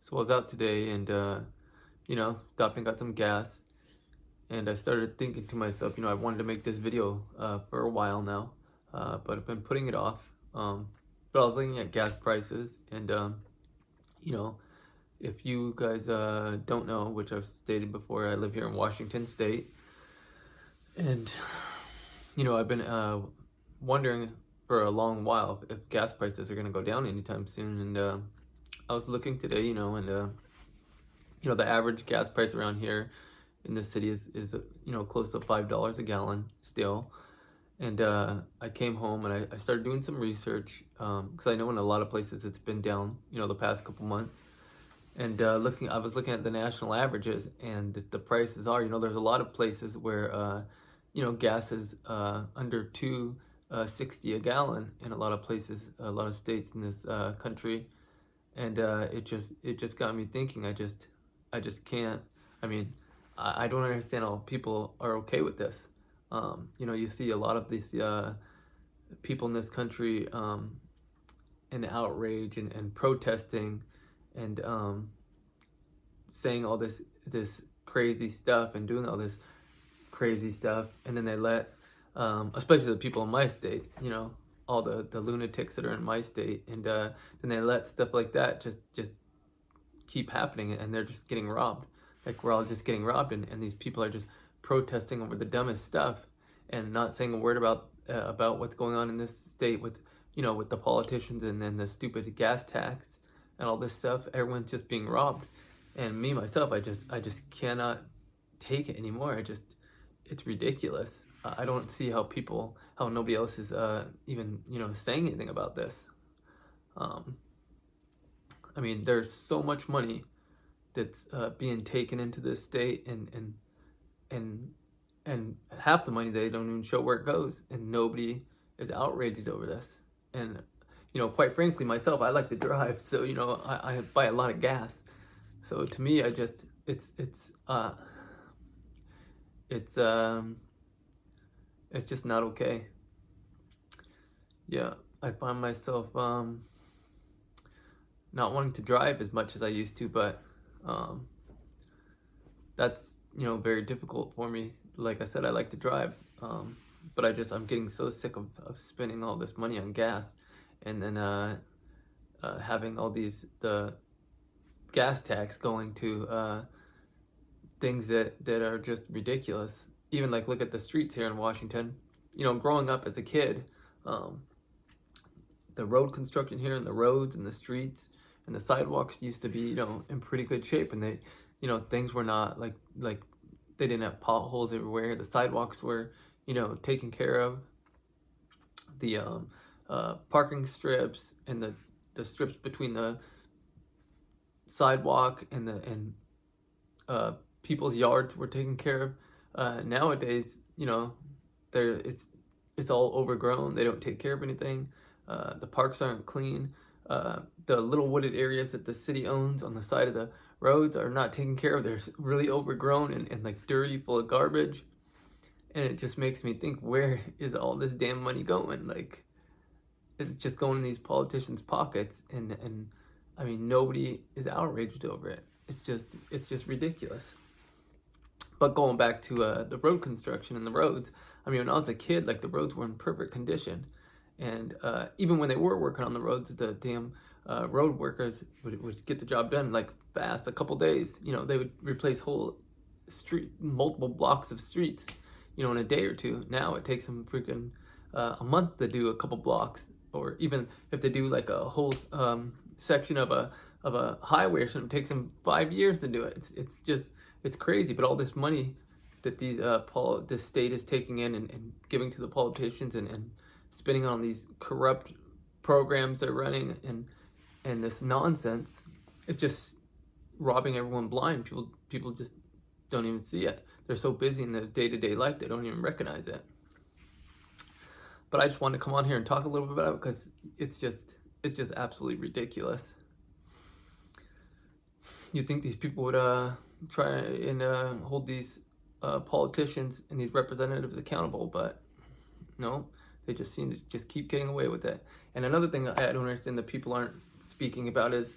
So I was out today and, stopped and got some gas. And I started thinking to myself, I wanted to make this video for a while now, but I've been putting it off. But I was looking at gas prices, and, you know, if you guys don't know, which I've stated before, I live here in Washington State. And, I've been wondering for a long while if gas prices are going to go down anytime soon. And I was looking today, and the average gas price around here in the city is close to $5 a gallon still. And I came home and I started doing some research because I know in a lot of places it's been down, the past couple months. And I was looking at the national averages, and the prices are, there's a lot of places where, gas is under 2.60 a gallon in a lot of places, a lot of states in this country. And it just got me thinking. I just can't. I mean, I don't understand how people are okay with this. You see a lot of these people in this country in outrage and protesting and saying all this crazy stuff and doing all this crazy stuff, and then they let, especially the people in my state, all the lunatics that are in my state, and then they let stuff like that just keep happening, and they're just getting robbed. Like, we're all just getting robbed, and these people are just protesting over the dumbest stuff and not saying a word about what's going on in this state with with the politicians and then the stupid gas tax and all this stuff. Everyone's just being robbed, and me myself, I just cannot take it anymore. It's ridiculous. I don't see how nobody else is even saying anything about this. Um, I mean, there's so much money that's being taken into this state, and and half the money they don't even show where it goes, and nobody is outraged over this. And quite frankly, myself, I like to drive, so I buy a lot of gas. So to me, I just it's it's just not okay. Yeah, I find myself not wanting to drive as much as I used to, but um, that's very difficult for me. Like I said, I like to drive, but I'm getting so sick of spending all this money on gas, and then having all the gas tax going to things that are just ridiculous. Even like, look at the streets here in Washington. Growing up as a kid, um, the road construction here and the roads and the streets and the sidewalks used to be in pretty good shape, and they things were not like they didn't have potholes everywhere. The sidewalks were taken care of. The parking strips and the strips between the sidewalk and uh, people's yards were taken care of. Nowadays, there it's all overgrown. They don't take care of anything. The parks aren't clean. The little wooded areas that the city owns on the side of the roads are not taken care of. They're really overgrown and like dirty, full of garbage. And it just makes me think, where is all this damn money going? Like, it's just going in these politicians' pockets, and I mean, nobody is outraged over it. It's just ridiculous. But going back to the road construction and the roads, I mean, when I was a kid, like, the roads were in perfect condition, and even when they were working on the roads, the damn road workers would get the job done like fast, a couple days. They would replace whole multiple blocks of streets, in a day or two. Now it takes them freaking a month to do a couple blocks, or even if they do like a whole section of a highway or something, it takes them 5 years to do it. It's crazy. But all this money that this state is taking in and giving to the politicians, and spending on these corrupt programs they're running, and this nonsense, it's just robbing everyone blind. People just don't even see it. They're so busy in their day-to-day life, they don't even recognize it. But I just wanted to come on here and talk a little bit about it because it's just absolutely ridiculous. You'd think these people would try and hold these politicians and these representatives accountable, but no, they just seem to just keep getting away with it. And another thing I don't understand that people aren't speaking about is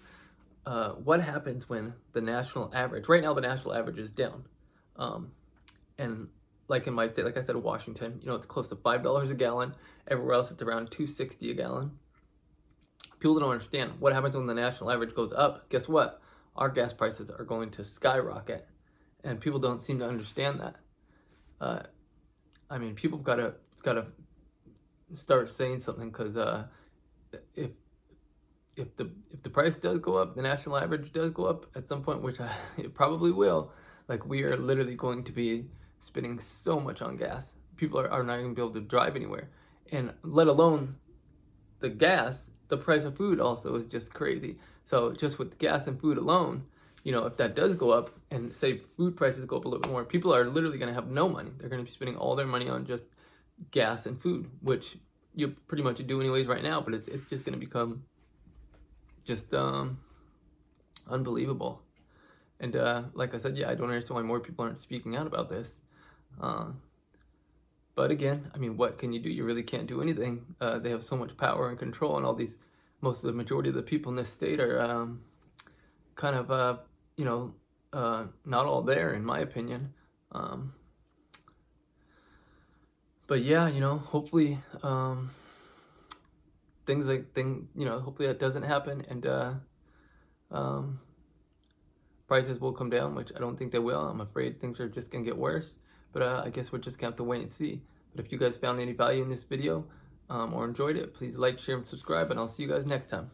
what happens when the national average, right now the national average is down. Um, and like in my state, like I said, Washington, it's close to $5 a gallon. Everywhere else it's around $2.60 a gallon. People don't understand what happens when the national average goes up. Guess what? Our gas prices are going to skyrocket, and people don't seem to understand that. Uh, I mean, people gotta start saying something, because if if the price does go up, the national average does go up at some point, which it probably will. Like, we are literally going to be spending so much on gas. People are not going to be able to drive anywhere, and let alone the gas. The price of food also is just crazy. So just with gas and food alone, if that does go up, and say food prices go up a little bit more, people are literally going to have no money. They're going to be spending all their money on just gas and food, which you pretty much do anyways right now, but it's just going to become just unbelievable. And like I said, yeah, I don't understand why more people aren't speaking out about this. But again, I mean, what can you do? You really can't do anything. They have so much power and control, and most of the majority of the people in this state are kind of, not all there, in my opinion. But yeah, hopefully, hopefully that doesn't happen, and um, prices will come down, which I don't think they will. I'm afraid things are just gonna get worse. But I guess we're just gonna have to wait and see. But if you guys found any value in this video, or enjoyed it, please like, share, and subscribe, and I'll see you guys next time.